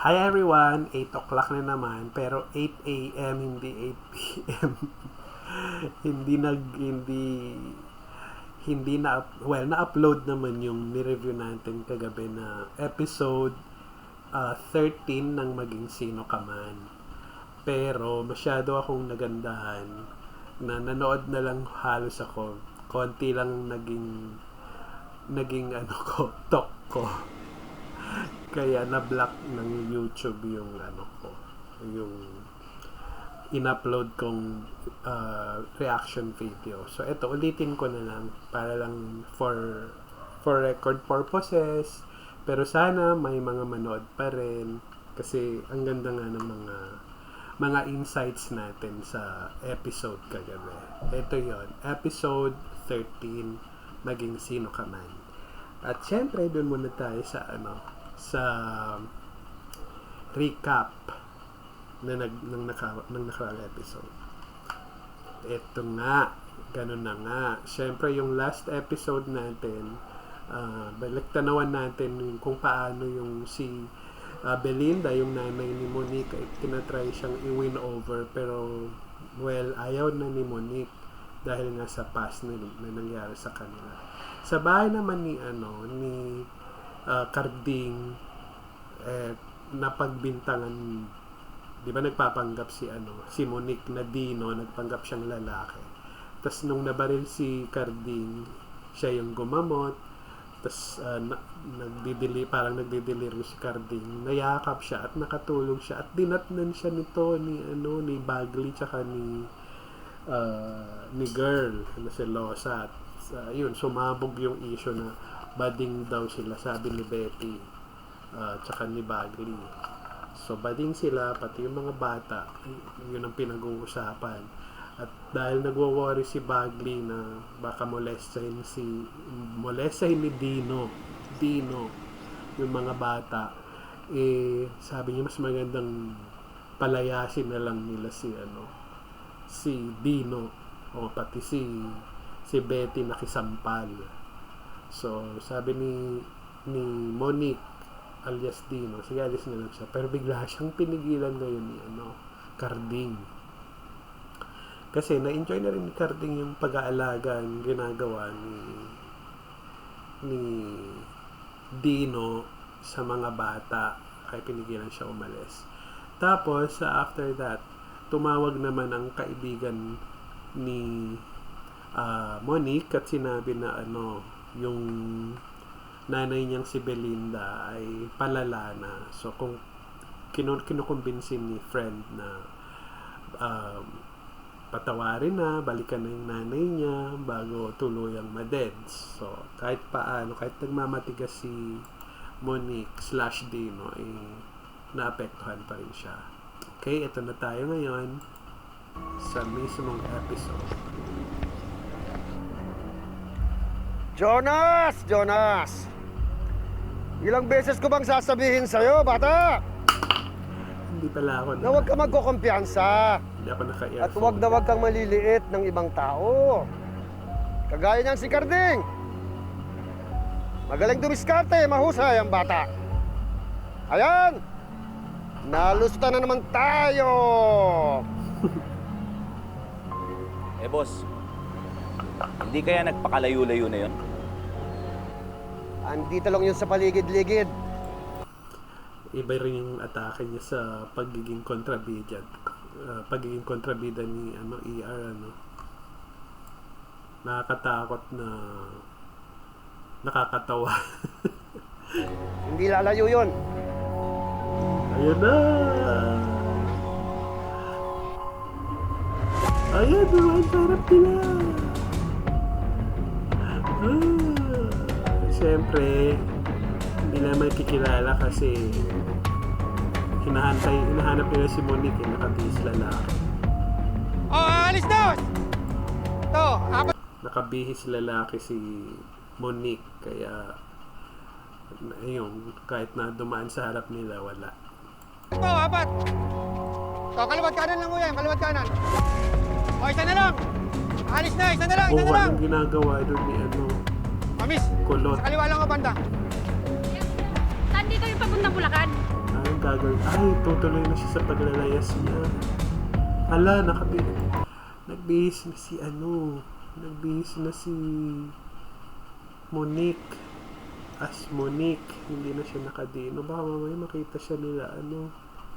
Hi everyone, 8 o'clock na naman, pero 8 a.m. hindi 8 p.m. hindi na-upload naman yung ni-review natin kagabi na episode 13 ng Maging Sino Ka Man. Pero masyado akong nagandahan na nanood na lang halos ako. Konti lang naging talk ko. Kaya na-block ng YouTube yung yung in-upload kong reaction video. So ito, ulitin ko na lang para lang for record purposes. Pero sana may mga manood pa rin kasi ang ganda nga ng mga insights natin sa episode kagabi. Ito yon, episode 13, Maging Sino Ka Man. At syempre, doon muna tayo sa recap ng nakaraang episode. Ito nga, ganun na nga. Siyempre, yung last episode natin, baliktanawan natin kung paano yung si Belinda, yung nanay ni Monique, ay tinatry siyang i-win over, pero ayaw na ni Monique dahil nga sa past na nangyari sa kanila. Sa bahay naman ni Carding, napagbintangan, di ba nagpapanggap si Monique na Dino, nagpanggap siyang lalaki. Tapos nung nabaril si Carding, siya yung gumamot. Tapos parang nagdideliryo si Carding, nayakap siya at nakatulog siya at dinatnan siya nito ni Bagley tsaka ni girl na si Losa. At yun, sumabog yung issue na bading daw sila, sabi ni Betty tsaka ni Bagley. So bading sila, pati yung mga bata, yun ang pinag-uusapan. At dahil nagwo-worry si Bagley na baka molestahin ni Dino yung mga bata, sabi niya mas magandang palayasin na lang nila si Dino o pati si Betty nakisampal. So, sabi ni Monique alias Dino, sige, alis na lang siya. Pero bigla siyang pinigilan ngayon ni Carding. Kasi na-enjoy na rin ni Carding yung pag-aalaga yung ginagawa ni Dino sa mga bata. Kaya pinigilan siya umalis. Tapos, after that, tumawag naman ang kaibigan ni Monique at sinabi na yung nanay niyang si Belinda ay palala na. So, kung kinukumbinsin ni friend na patawarin na, balikan na yung nanay niya bago tuluyang madeds. So, kahit nagmamatigas si Monique / Dino, naapektuhan pa rin siya. Okay, ito na tayo ngayon sa mismong episode. Jonas! Ilang beses ko bang sasabihin sa'yo, bata? Hindi pala ako Na huwag ka magkukumpiyansa. Hindi ako naka-earphone. At huwag na huwag kang maliliit ng ibang tao. Kagaya niyang si Carding. Magaling dumiskarte, mahusay ang bata. Ayan! Nalusta na naman tayo! Boss, hindi kaya nagpakalayo-layo na yun? Andito lang yun sa paligid-ligid. Iba rin yung atake niya sa pagiging kontrabida. Pagiging kontrabida ni ER. Nakakatakot na nakakatawa. Hindi lalayo yun. Ayan na! Ayan, ang sarap nila! Siyempre, hindi naman kikilala kasi hinahanap nila si Monique, nakabihis lalaki. Alis na! Nakabihis lalaki si Monique, kaya ayun, kahit na dumaan sa harap nila, wala. Ito, apat! Kaliwat kanan lang mo yan, kaliwat kanan. Isa na lang! Alis na, isa na lang! Walang ginagawa doon ni Mamis, Kulot. sa kaliwa lang ang banda. Saan dito yung papuntang Bulacan? Anong gagawin? Ay, tutuloy na siya sa paglalayas niya. Hala, nagbihis na si nagbihis na si Monique. As Monique, hindi na siya nakadino. Baka mamaya makita siya nila,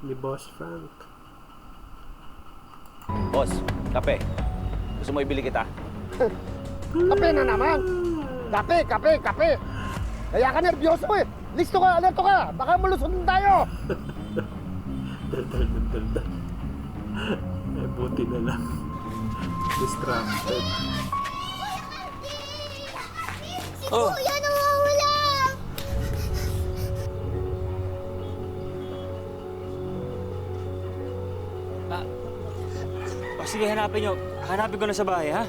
ni Boss Frank. Boss, kape. Gusto mo ibili kita? Kape na naman! Kape! Kaya ka nervyoso eh! Listo ka, alerto ka! Baka malusot tayo! Daldal. Buti na lang. Distracted. Oh, Kuya, nawawala! Sige, hanapin nyo. Hanapin ko na sa bahay, ha?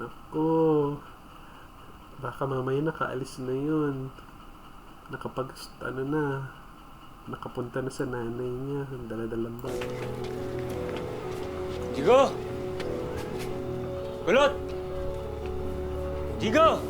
Naku. Baka mamaya nakaalis na yun. Nakapunta na sa nanay niya. Ang daladalang ba? Jigo! Kulot! Jigo!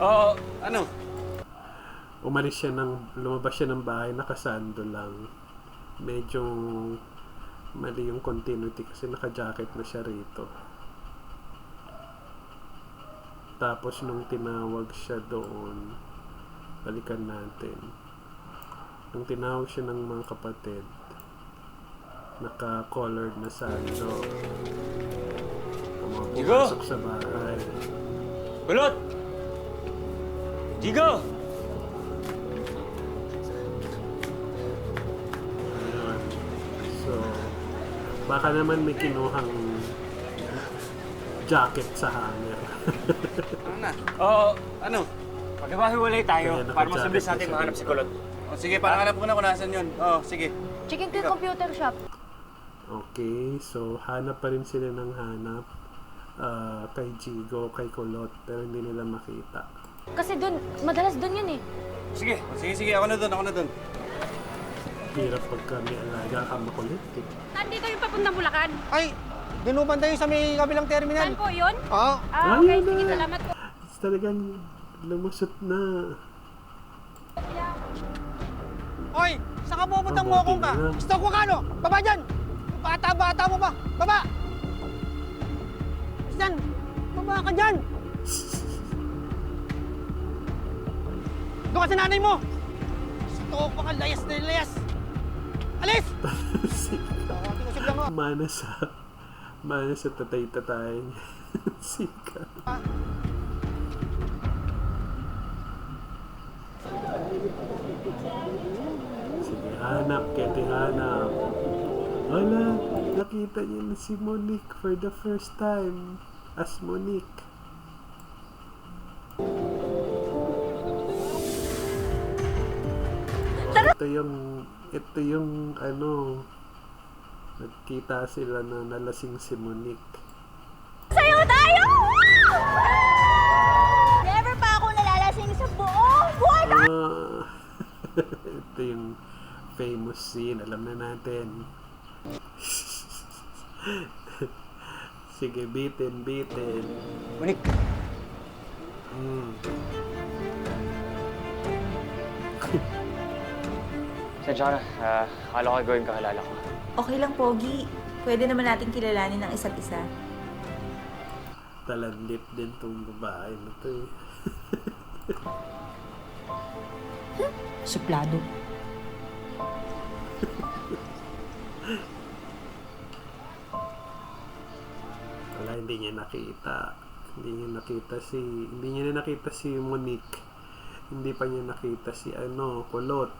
Oo, ano? Lumabas siya ng bahay, nakasando lang. Medyo mali yung continuity kasi naka-jacket na siya rito. Tapos nung tinawag siya doon, balikan natin. Nung tinawag siya ng mga kapatid, naka-colored na sando. Pumasok sa bahay. Kulot! Jigo! Ayun. So, baka naman may kinuhang jacket sa hanger. Oo, ano? Magkabahiwalay tayo Kaya para mas naka-jacket mabilis na natin siya mahanap si dito. Kulot. Oh, sige, parang hanap ko na kung nasan yun. Oh, sige. Chicken ko yung computer shop. Okay, so hanap pa rin sila ng hanap kay Jigo, kay Kulot, pero hindi nila makita. Kasi madalas dun yun eh. Sige. Oh, sige, ako na dun. Hirap pagka may alaga ka makulit eh. Nandito yung papuntang Bulacan. Ay, dinubanda yun sa may kabilang terminal. Saan po yun? Oo. Ah, Ayun okay. na. Sige, salamat po. Talagang lumusot na. Oy, saan ka pupuntang Mabuti mokong ka? na lang. Stop ko ka, no? Baba dyan! Bata mo pa! Baba! Dyan! Baba ka dyan! Doon ka sa nanay mo! Stop ka, layas na layas! Alis! Tingusig lang mo. Mana sa tatay-tatay niya. Sika. Sige, hanap, Keti, hanap. Wala, nakita niya na si Monique for the first time. As Monique. Ito yung nagkita sila na nalasing si Monique. Sayo tayo! Never pa ako nalalasing sa buong buhay ko! Ito yung famous scene, alam na natin. Sige, bitin. Monique, sensya ka na. Akala ko gawin kahalala ko. Okay lang, Pogi. Pwede naman natin kilalanin ang isa't isa. Talandit din tong babae na to eh. Suplado. Wala, hindi niya nakita. Hindi niya na nakita si Monique. Hindi pa niya nakita si Kulot.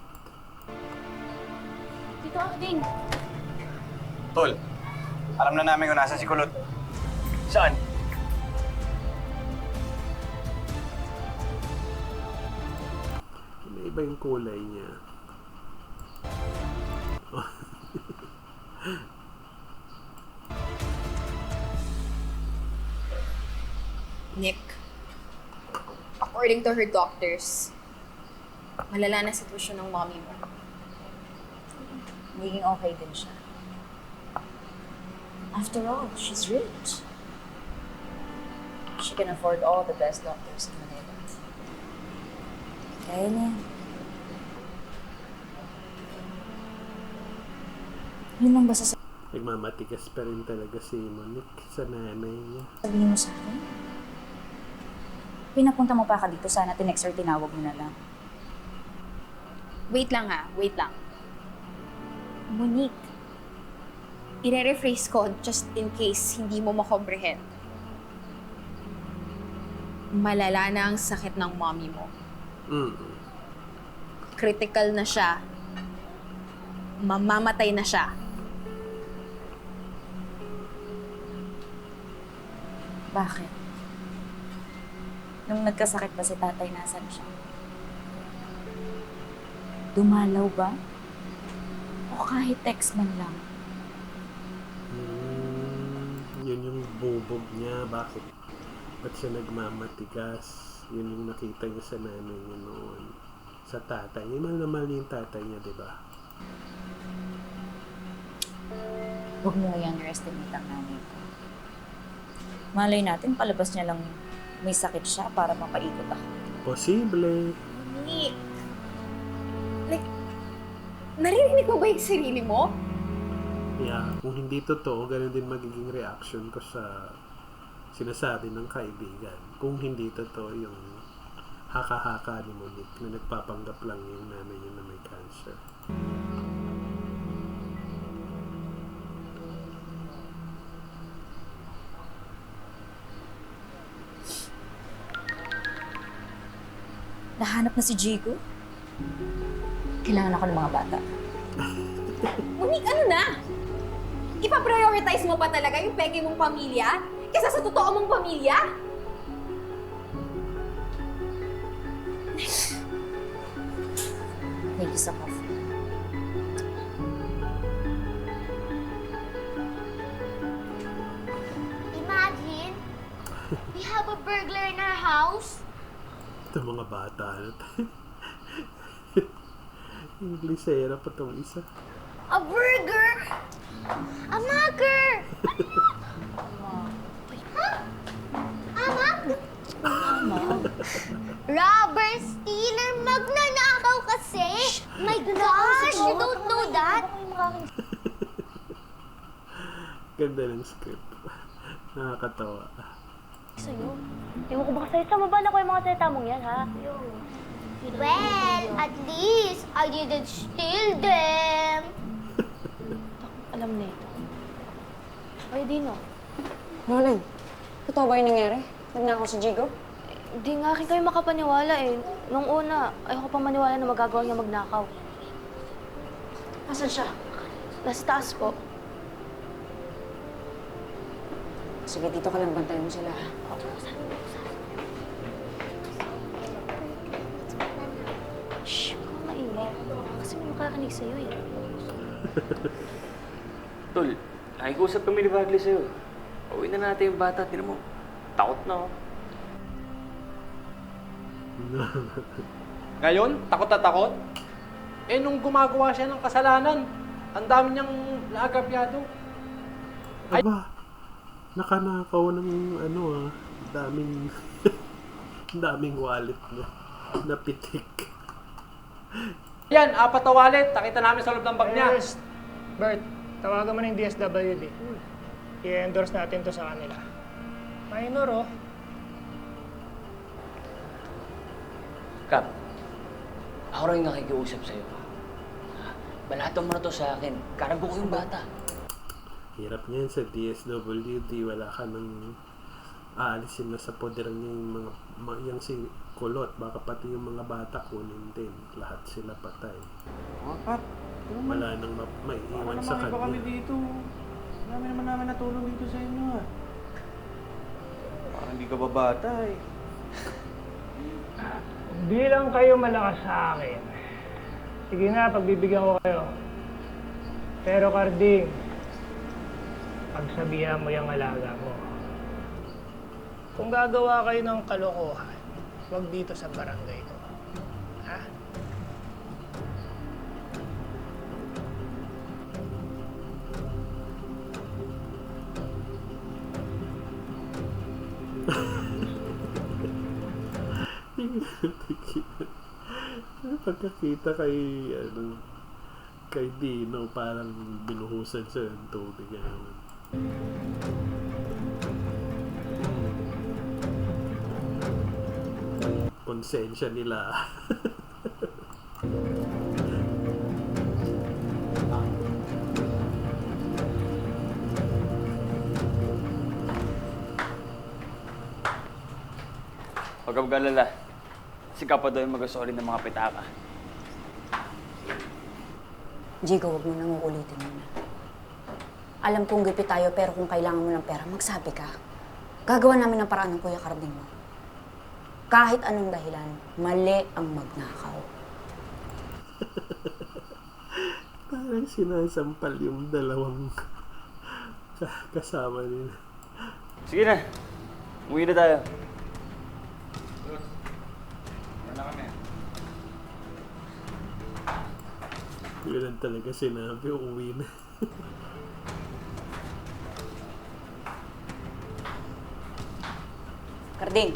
Tito Agding, Tol, alam na namin kung nasan si Kulot. Saan? May iba yung kulay niya. Nick, according to her doctors, malala na sitwasyon ng mommy mo. magiging okay din siya. After all, she's rich. She can afford all the best doctors in Manila. Kaya niya. Yun lang ba Nagmamatigas pa rin talaga si Monique sa nanay niya. sasabihin mo sa akin? Pinapunta mo pa ka dito, sana tinext or tinawag mo na lang. Wait lang ha, wait lang. Monique, i-rephrase ko just in case hindi mo makomprehend. Malala na ang sakit ng mommy mo. Critical na siya. Mamamatay na siya. Bakit? Nung nagkasakit ba si tatay, nasan siya? Dumalaw ba? O kahit text man lang? Yun yung bubog niya. Bakit? Ba't siya nagmamatigas? Yun yung nakita niya sa nanay niya noon. Sa tatay. Mahal na mahal niya yung tatay niya, di ba? Huwag mo i-underestimate ang nanay ko. Malay natin, palabas niya lang may sakit siya para mapaikot ako. Posible. Monique, like, naririnig mo ba yung sarili mo? Yeah. Kung hindi totoo, ganun din magiging reaction ko sa sinasabi ng kaibigan. Kung hindi totoo yung haka-haka ni Monique na nagpapanggap lang yung nanay niya na may cancer. Nahanap na si Jigo? Kailangan ako ng mga bata. Monique, ano na? Ipa-prioritize mo pa talaga yung peke mong pamilya kaysa sa totoo mong pamilya? Thank you sa coffee. Imagine, we have a burglar in our house. Ito mga bata. Inglesera pa itong isa. A burger! A mugger! Robber, stealer, magnanakaw kasi! My gosh, you don't know that? Ganda ng script. Nakakatawa. Sa'yo? Ewan ko ba sa'yo? Tama ba na ko yung mga salita mong yan, ha? Well, at least, I didn't steal them. Alam na ito. Ay, Dino. Nolan, totoo ba yung nangyari? Nagnakaw si Jigo? Hindi nga rin kayo makapaniwala eh. Nung una, ayoko pa maniwala na magagawa niya magnakaw. Nasaan siya? Nasa taas po. Sige, dito ka lang, bantayan mo sila. Shh, huwag kang maingay. Kasi may makakanig sa'yo eh. Tol, nakikusap kami ni Bagley sa'yo. Pauwi na natin yung bata. Tinan mo, takot na oh. Ngayon, takot na takot? Eh, nung gumagawa siya ng kasalanan, ang dami niyang laagapyado. Aba, nakanakaw ng daming daming wallet na pitik. Yan, 4 na wallet. Nakita namin sa loob ng bag niya. Bert, tawagan mo na yung DSWD. I-endorse natin to sa kanila. Minor, oh. Kap, ako rin nakikiusap sa'yo. Balatan mo na to sa akin. Karago ko yung bata. Hirap niyan sa DSWD. Wala ka nang aalisin na sa poder niya yung yung si Kulot. Baka pati yung mga bata kunin din. Lahat sila patay. Kap, Wala nang maiiwan sa iba kami kanya. dito. Marami naman namin natulong dito sa inyo ah. Parang hindi ka ba bata eh. Di lang kayo malakas sa akin. Sige na, pagbibigyan ko kayo. Pero Carding, pagsabihan mo yung alaga mo. Kung gagawa kayo ng kalokohan, huwag dito sa barangay ko. Ha? Pagkakita kay, kay Dino, parang binuhusan siya ng tubig. Konsensya nila. Huwag ka mag-alala. Si Kapa daw yung mag-sorry ng mga pitaka. Jigo, huwag mo nang uulitin mo na. Alam kong gipit tayo, pero kung kailangan mo ng pera, magsabi ka. Gagawa namin ng paraan ng Kuya Carding mo. Kahit anong dahilan, mali ang magnakaw. Parang sinasampal yung dalawang kasama nila. Sige na. Umuwi na tayo. Yun lang talaga sinabi, uuwi na. Carding.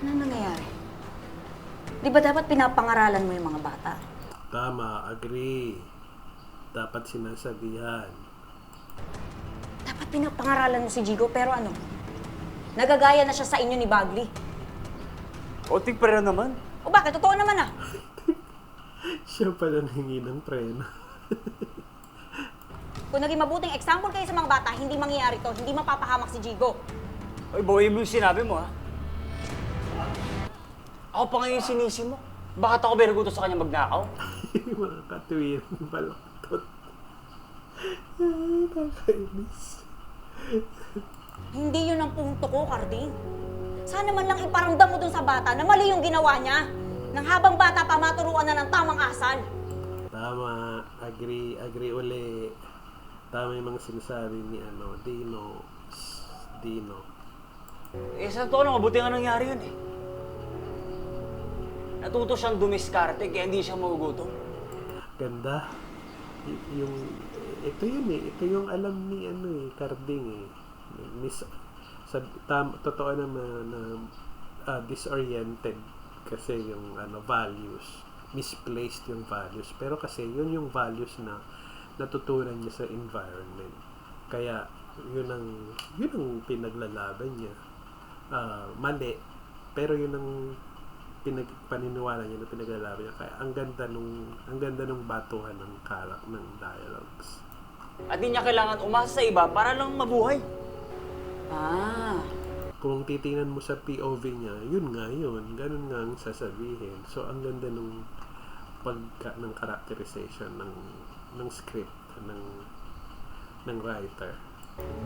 Ano nangyayari? Di ba dapat pinapangaralan mo yung mga bata? Tama, agree. Dapat sinasabihan. Dapat pinapangaralan mo si Jigo, pero ano? Nagagaya na siya sa inyo ni Bagley. Oting pa rin naman. O bakit? Totoo naman ah. Siya pala nangingi ng preno. Kung naging mabuting example kayo sa mga bata, hindi mangyayari to. Hindi mapapahamak si Jigo. Oy, boy, yung sinabi mo, ha? Ako pa ngayon yung sinisi mo. Bakit ako beruguto sa kanya magnakaw? Mga katuwirang balaktot. Ay, kakainis. Hindi yun ang punto ko, Carding. Sana man lang iparamdam mo dun sa bata na mali yung ginawa niya. Nang habang bata pa maturuan na ng tamang asal. Tama, agree uli. Tama yung mga sinasabi ni Dino. Eh, sa totoo lang, mabuti nga nangyari yun, eh. Natuto siyang dumiskarte, kaya hindi siya magugutom. Ganda. Ito yung alam ni Carding, eh. Totoo naman na disoriented kasi yung values, misplaced yung values, pero kasi yun yung values na natutunan niya sa environment, kaya yun ang pinaglalaban niya. Mali, pero yun ang paniniwala niya na pinaglalaban niya, kaya ang ganda nung batuhan ng ng dialogues. At di niya kailangan umasa sa iba para lang mabuhay. Kung titingnan mo sa POV niya, ganun nga ang sasabihin. So, ang ganda ng ng characterization ng script ng writer.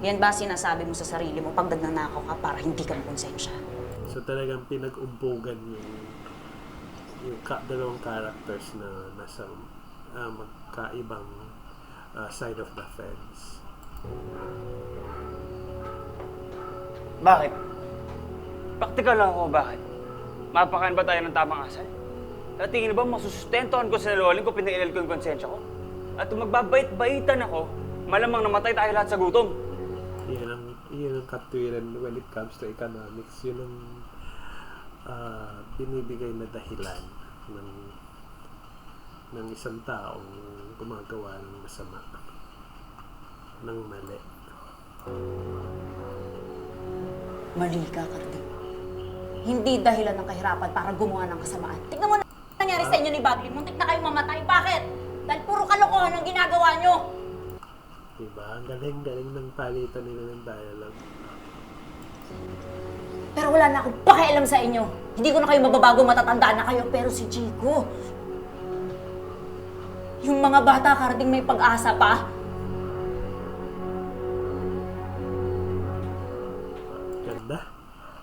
Yan ba sinasabi mo sa sarili mo pag nagnanakaw ka para hindi ka makonsensya? So, talagang pinag-umpugan yung dalawang characters na nasa magkaibang side of the fence. Bakit? Praktikal lang ako, bakit? Mapakaan ba tayo ng tamang asal? At tingin ba masusustentohan ko sa naloling ko, pinailal ko yung konsensya ko? At kung magbabait-baitan ako, malamang namatay tayo lahat sa gutom. Yan ang katwiran when it comes to economics. Yun ang binibigay na dahilan ng isang taong gumagawa ng masama, ng mali. Mali ka, Carding. Hindi dahilan ng kahirapan para gumawa ng kasamaan. Tignan mo na nangyari sa inyo ni Bagley. Muntik na kayong mamatay. Bakit? Dahil puro kalokohan ang ginagawa nyo. Diba? Ang galing-galing ng palitan nila ng dialogue. Pero wala na akong pakialam sa inyo. Hindi ko na kayo mababago, matatanda na kayo. Pero si Chico, yung mga bata, Carding, may pag-asa pa.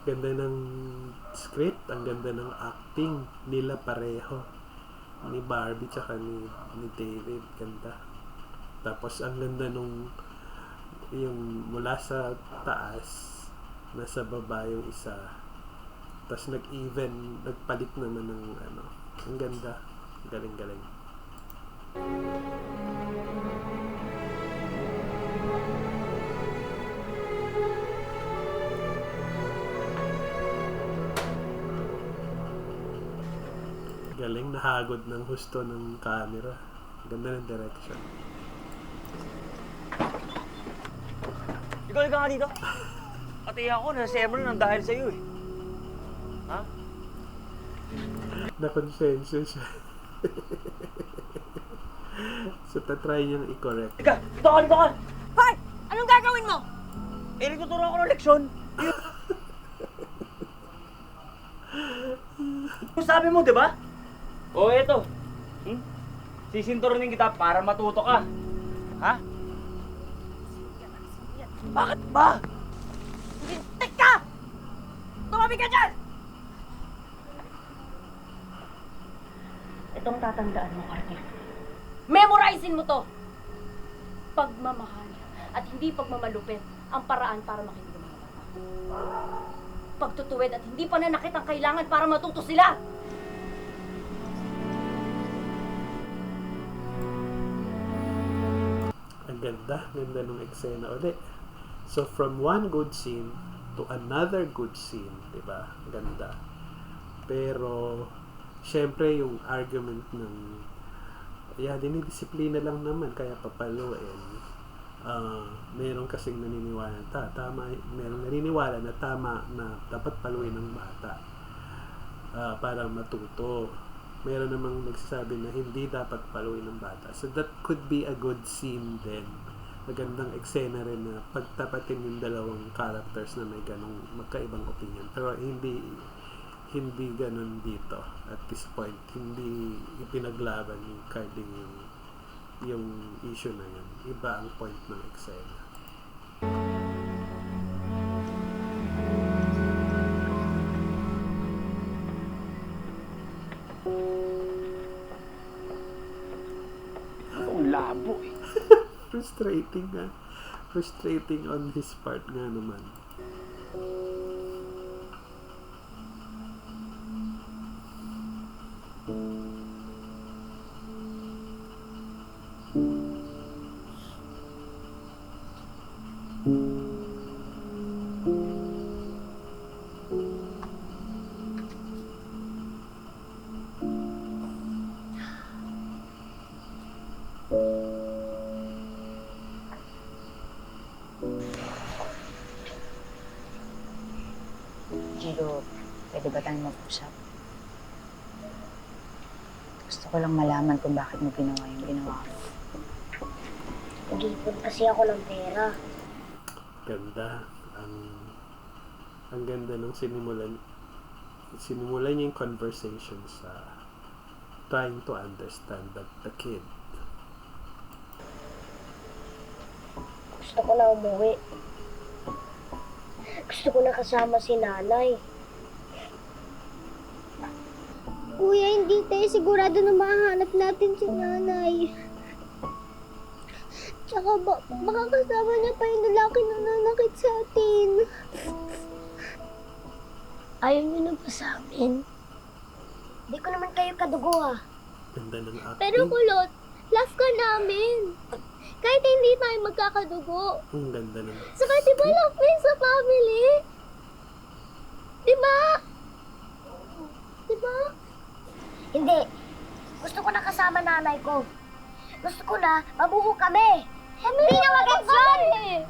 Ganda ng script, ang ganda ng acting nila pareho, ni Barbie tsaka ni David. Ganda. Tapos ang ganda nung yung mula sa taas nasa baba yung isa, tapos nagpalit naman ng ang ganda, galing. Galing, nahagod ng husto ng camera. Ganda ng direction. Ikaw ka nga dito. Pati ako, nasa Emerald nang dahil sa'yo eh. Ha? Na-consensya siya. So, tatry niyang i-correct. Ika, dito ka, dito ka! Hoy! Anong gagawin mo? Eh, nagtuturo ako ng leksyon. Kung sabi mo, di ba? O, eto. Sisinturunin kita para matuto ka. Ha? Bakit ba? Teka! Tumabi ka dyan! Itong tatandaan mo, Carter. Memorizein mo to! Pagmamahal at hindi pagmamalupit ang paraan para makinig ang mga bata. Pagtutuwid at hindi pananakit ang kailangan para matuto sila! Ang ganda ng eksena ulit. So, from one good scene to another good scene, di ba? Ganda. Pero, syempre, yung argument ng, dinidisiplina lang naman, kaya papaluin. Meron kasing naniniwala merong naniniwala na tama na dapat paluin ng bata para matuto. Meron namang nagsasabi na hindi dapat paluin ng bata. So that could be a good scene din. Magandang eksena rin na pagtapatin yung dalawang characters na may ganong magkaibang opinion. Pero hindi ganun dito at this point. Hindi ipinaglaban ni Carding yung issue na yun. Iba ang point ng eksena. Ang labo eh. Frustrating nga. Frustrating on his part nga naman. Gio, pwede ba tayong mag-usap? Gusto ko lang malaman kung bakit mo ginawa yung ginawa mo. Nag-iipon kasi ako ng pera. Ganda. Ang ganda nung sinimulan niya yung conversation sa trying to understand the kid. Gusto ko na umuwi. Gusto ko na kasama si nanay. Kuya, hindi tayo sigurado na mahanap natin si nanay. Tsaka baka kasama niya pa yung lalaki na nanakit sa atin. Ayaw niyo na ba sa amin? Hindi ko naman kayo kadugo ah. Ganda ng acting. Pero kulot, love ka namin. Kahit hindi tayo magkakadugo. Ang ganda ng Saka diba love mo yun sa family? Diba? Diba? Hindi. Gusto ko na kasama nanay ko. Gusto ko na mabuo kami. Hindi na mag-gets yun!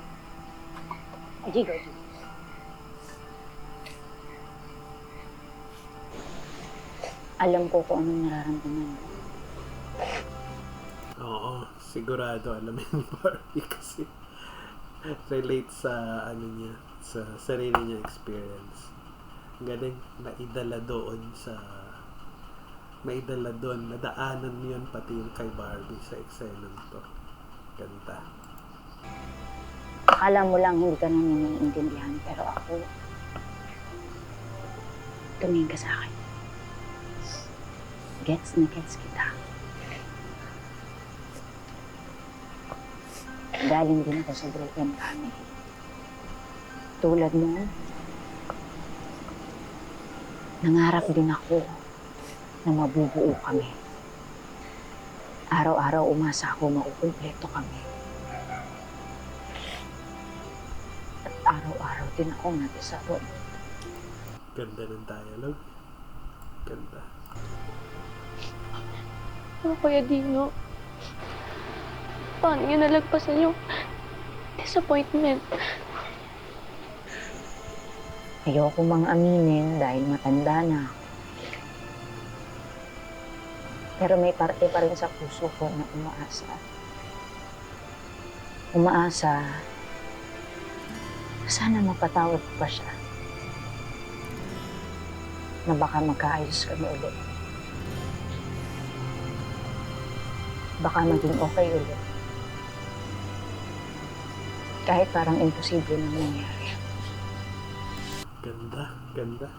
Gigo. Alam ko kung anong nararamdaman mo. Oo, sigurado alam ni Barbie kasi relate sa sa sarili niya experience. Galing maidala doon, nadaanan yun pati yung kay Barbie sa eksena to. Ganda. Akala mo lang hindi ka nang naiintindihan, pero ako, tumingin ka sa akin. Gets na gets kita. Galing din ako sa broken family. Tulad mo, nangarap din ako na mabubuo kami. Araw-araw umasa ako makukumpleto kami. At araw-araw din ako nadisappoint. Ganda ng dialogue. Ganda. Kuya Dino, paano niyo nalagpasan yung disappointment? Ayoko mang aminin dahil matanda na. Pero may parte pa rin sa puso ko na umaasa. Umaasa na sana mapatawad ko pa siya. Na baka magkaayos kami ulit. Baka maging okay ulit. Kahit parang imposible nang nangyari. Ganda, ganda.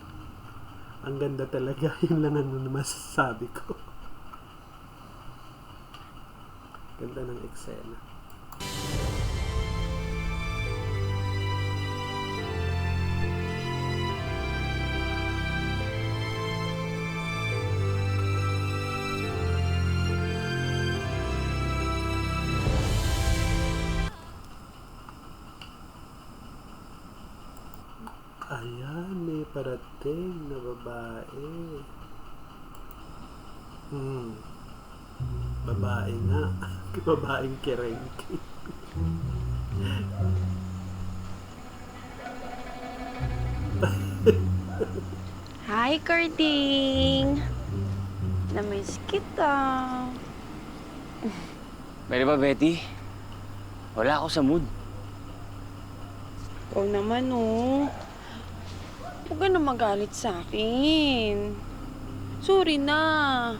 Ang ganda talaga. Yun lang ang masasabi ko. Ganda ng eksena. Ayan, may parating na babae. Babae nga. Babaeng kirengki. Hi, Karding! Namiss kita. Pwede ba, Betty? Wala ako sa mood. Ikaw naman, oh. Huwag ka na magalit sa akin. Sorry na.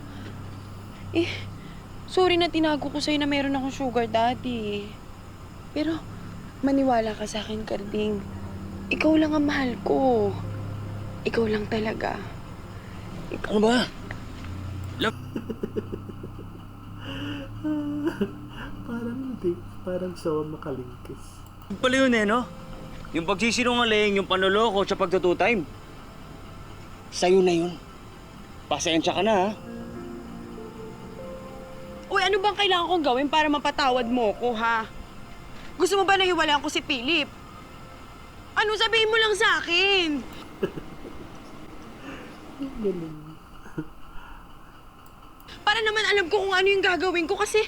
Sorry na tinago ko sa'yo na meron akong sugar daddy. Pero, maniwala ka sa akin, Karding. Ikaw lang ang mahal ko. Ikaw lang talaga. Ano ba? Parang sawa makalingkis. Pala yun eh, no? Yung pagsisinungaling, yung panloloko, sa pagtutime. Sa'yo na yun. Pasensya ka na, ha? Uy, ano bang kailangan kong gawin para mapatawad mo ko, ha? Gusto mo ba na hiwalaan ko si Philip? Ano, sabihin mo lang sa akin? Para naman alam ko kung ano yung gagawin ko kasi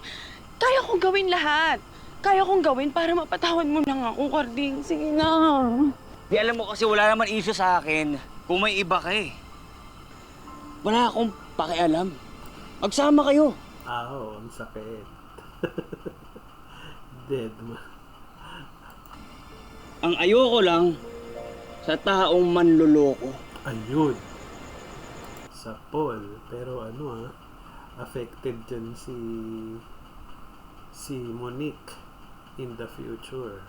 kaya kong gawin lahat. Kaya kong gawin para mapatawad mo lang ako, Karding. Sige na. Di alam mo kasi wala naman issue sa akin kung may iba ka eh. Wala akong pakialam. Magsama kayo. Oo, ang sakit. Dead ma. Ang ayoko lang sa taong manloloko. Ayun. Sa Paul. Pero affected dyan si Monique in the future.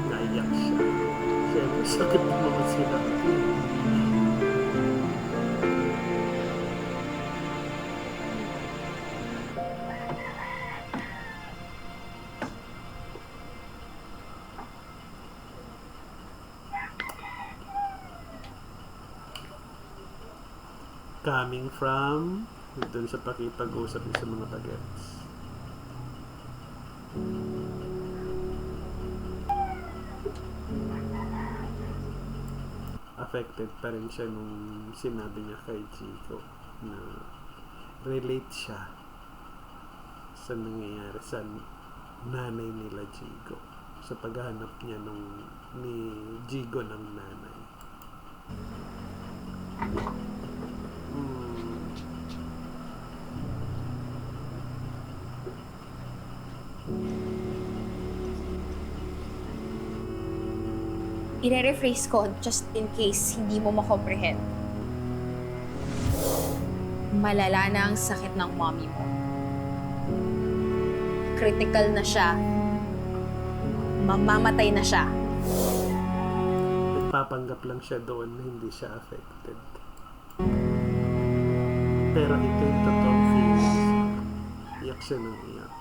Naiyak siya. Siyempre, sakit ng mga sinabi. Coming from doon sa pakipag-usap sa mga bagets. Affected pa rin siya nung sinabi niya kay Chico na relate siya sa nangyayari sa nanay nila Jigo, sa paghahanap niya ni Jigo ng nanay. I-rephrase ko just in case hindi mo makomprehend. Malala na ang sakit ng mommy mo. Critical na siya. Mamamatay na siya. Nagpapanggap lang siya doon na hindi siya affected. Pero ito yung totoong feelings. Iyak siya ng iyak.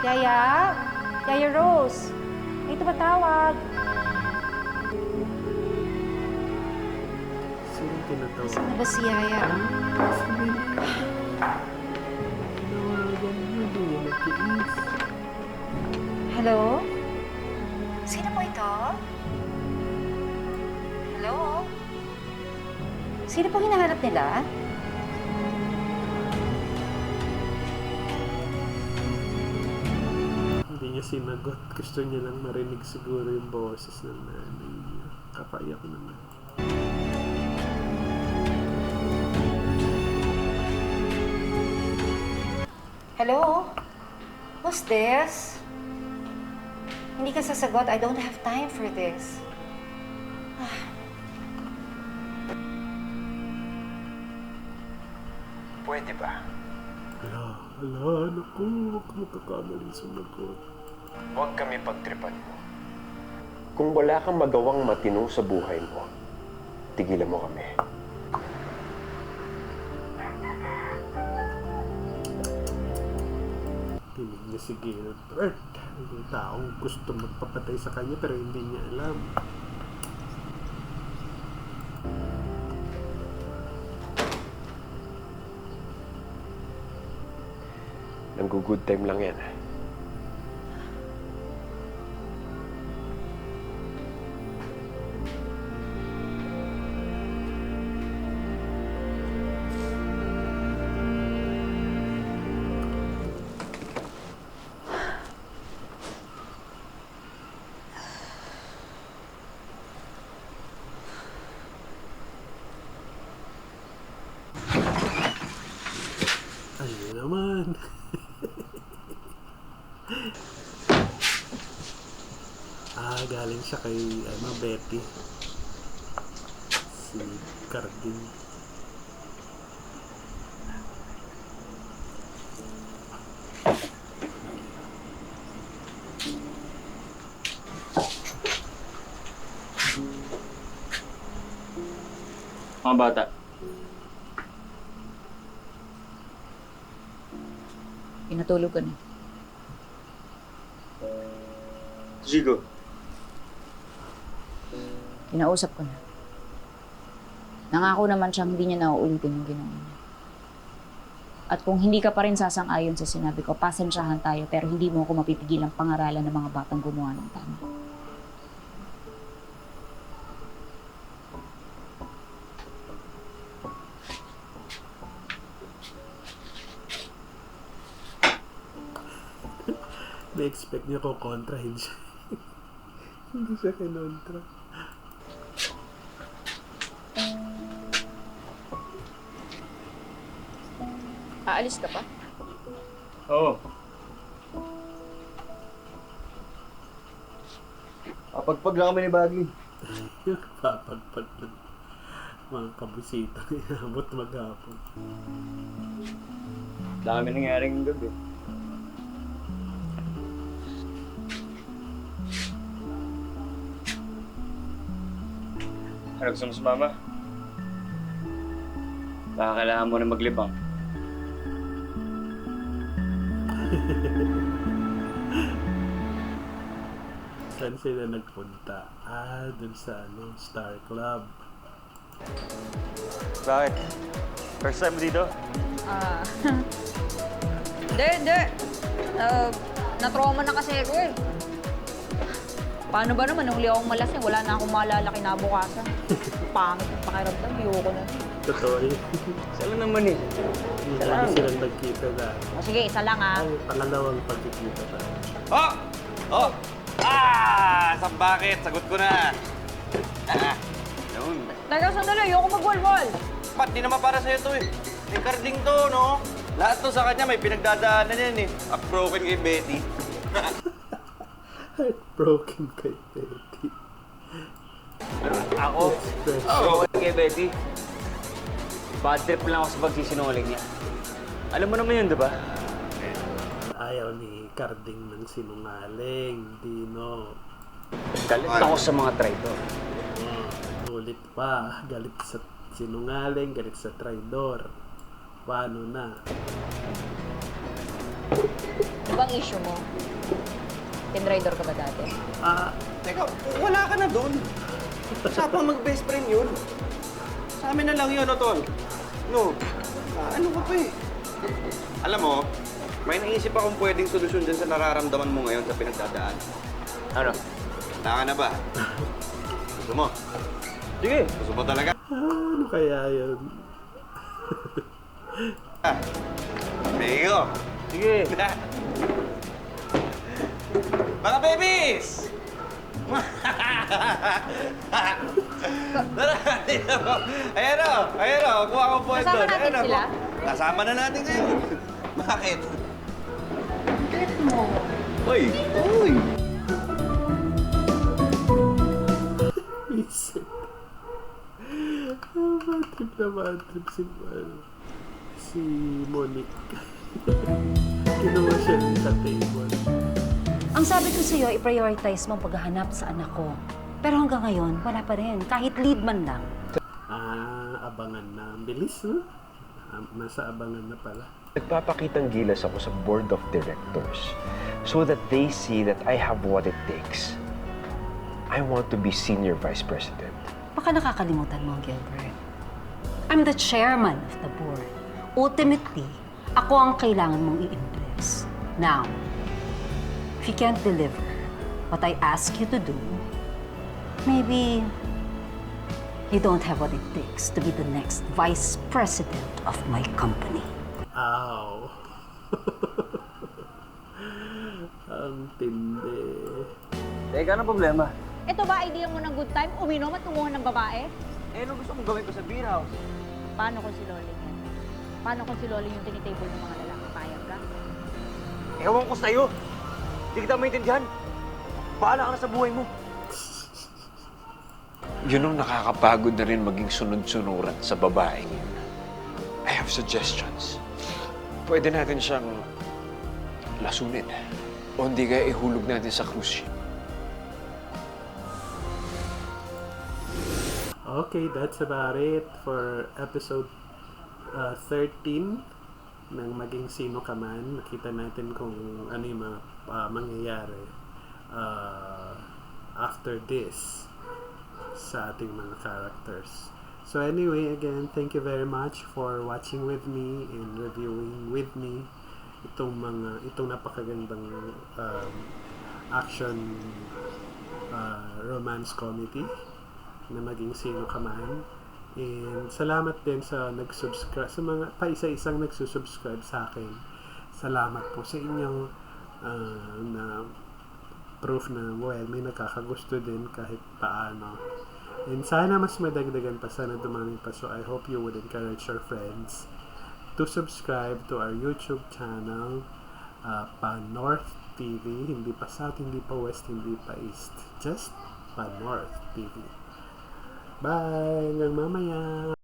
Yaya? Yaya Rose? May tumatawag. Sino tinatawag? Saan na ba si Yaya? Tinawagan niya, hindi niya nag-iisip. Hello? Sino po ito? Hello? Sino po hinahanap nila? Hindi niya sinagot. Gusto niya lang marinig siguro yung boses ng nanay niya. Kapaiyak naman. Hello? Who's this? Hindi ka sasagot. I don't have time for this. Pwede ba? Ala, naku, huwag ka magkakamali sumagot. Huwag kami pagtripan mo. Kung wala kang magawang matino sa buhay mo, tigilan mo kami. Pinig niya si Gilbert. Yung taong gusto magpapatay sa kanya pero hindi niya alam. Nanggo-good time lang yan. Ayun naman. Galing siya kay Betty. Si Carding. Mga bata. Pinatulog ka na. Zigo. Kinausap ko na. Nangako naman siyang hindi niya nauulitin yung ginawa niya. At kung hindi ka pa rin sasang-ayon sa sinabi ko, pasensyahan tayo pero hindi mo ako mapipigilang pangaralan ng mga batang gumawa ng tama. Na-expect niya kung kontrahin siya. Hindi siya kinontra. Aalis ka pa? Oo. Papagpag lang kami ni Baggy. Papagpag lang. Mga kabusita. Inabot maghapon. Dami nangyaring gabi. Ano gusto mo sumama? Baka kailangan mo na maglibang. Saan sila nagpunta? Dun sa Star Club. Bakit? First time mo dito? Hindi. Na-trauma na kasi ako eh. Paano ba naman, nung huli akong malasing, wala na akong maalala kinabukasan. Pangit yung pakiramdam, ayoko na. Totoo yun. Isa lang naman eh. Hindi naman silang nagkita na. O sige, isa lang ah. Ang pangalawang pagkikita na. Oh! Oh! Saan bakit? Sagot ko na. Yun. Teka, sandali, ayoko magwalwal. Ba't di naman para sa'yo to eh? May Carding to, no? Lahat to sa kanya may pinagdadaanan yan eh. Broken kay Betty. Heartbroken kay Betty. Ako? Oo, kay Betty. Bad trip lang ako sa pagsisinungaling niya. Alam mo naman yun, di ba? Ayaw ni Carding ng sinungaling, Dino. Galit ako sa mga traidor. Ulit pa, galit sa sinungaling, galit sa traidor. Paano na? Ano bang issue mo? Tinrider ka ba dati? Teka, wala ka na doon. Usapang mag-best friend yun. Sa amin na lang yun, Tol. No, ano ka pa eh? Alam mo, May naisip akong pwedeng solusyon dyan sa nararamdaman mo ngayon sa pinagdadaan. Ano? Taka na ba? Gusto mo? Sige. Gusto mo talaga? Ano kaya yun? Amigo! Sige. Mga babies! Ayan o! Ayan o! Kuha ko po ito. Kasama natin sila? Kasama na natin ngayon. Bakit? Get mo. Uy! Uy! Vincent. Bad trip si Monique. Kinuha siya sa table. Ang sabi ko sa'yo, i-prioritize mo ang paghahanap sa anak ko. Pero hanggang ngayon, wala pa rin. Kahit lead man lang. Abangan na. Bilis, no? Nasa abangan na pala. Nagpapakitang gilas ako sa board of directors so that they see that I have what it takes. I want to be senior vice president. Baka nakakalimutan mo, Gilbert. I'm the chairman of the board. Ultimately, ako ang kailangan mong i-impress. Now, if you can't deliver what I ask you to do, maybe you don't have what it takes to be the next vice president of my company. Ow. Ang tindi. Teka, anong problema? Ito ba idea mo ng good time? Uminom at tunguhan ng babae? Eh, ano gusto mong gawin ko sa beer house? Paano kung si Loling yan? Paano kung si Loling yung tinitable ng mga lalaki? Payag ka? Ewan ko sa'yo. Hindi kita maintindihan. Bahala ka na sa buhay mo. Yun ang nakakapagod na rin maging sunod-sunuran sa babaeng yun. I have suggestions. Pwede natin siyang lasunin. O hindi kaya ihulog natin sa cruise ship. Okay, that's about it for episode 13 ng Maging Sino Ka Man. Nakita natin kung ano yung mga mangyayari after this sa ating mga characters. So anyway, again, thank you very much for watching with me and reviewing with me itong napakagandang action romance comedy na Maging Sino Ka Man. And salamat din sa nag-subscribe, sa mga paisa-isang nagsusubscribe sa akin. Salamat po sa inyo na proof na, well, may nakakagusto din kahit paano. And sana mas madagdagan pa, sana dumami pa. So I hope you would encourage your friends to subscribe to our YouTube channel, Pa-North TV. Hindi pa South, hindi pa West, hindi pa East. Just Pa-North TV. Bye! Hanggang mamaya!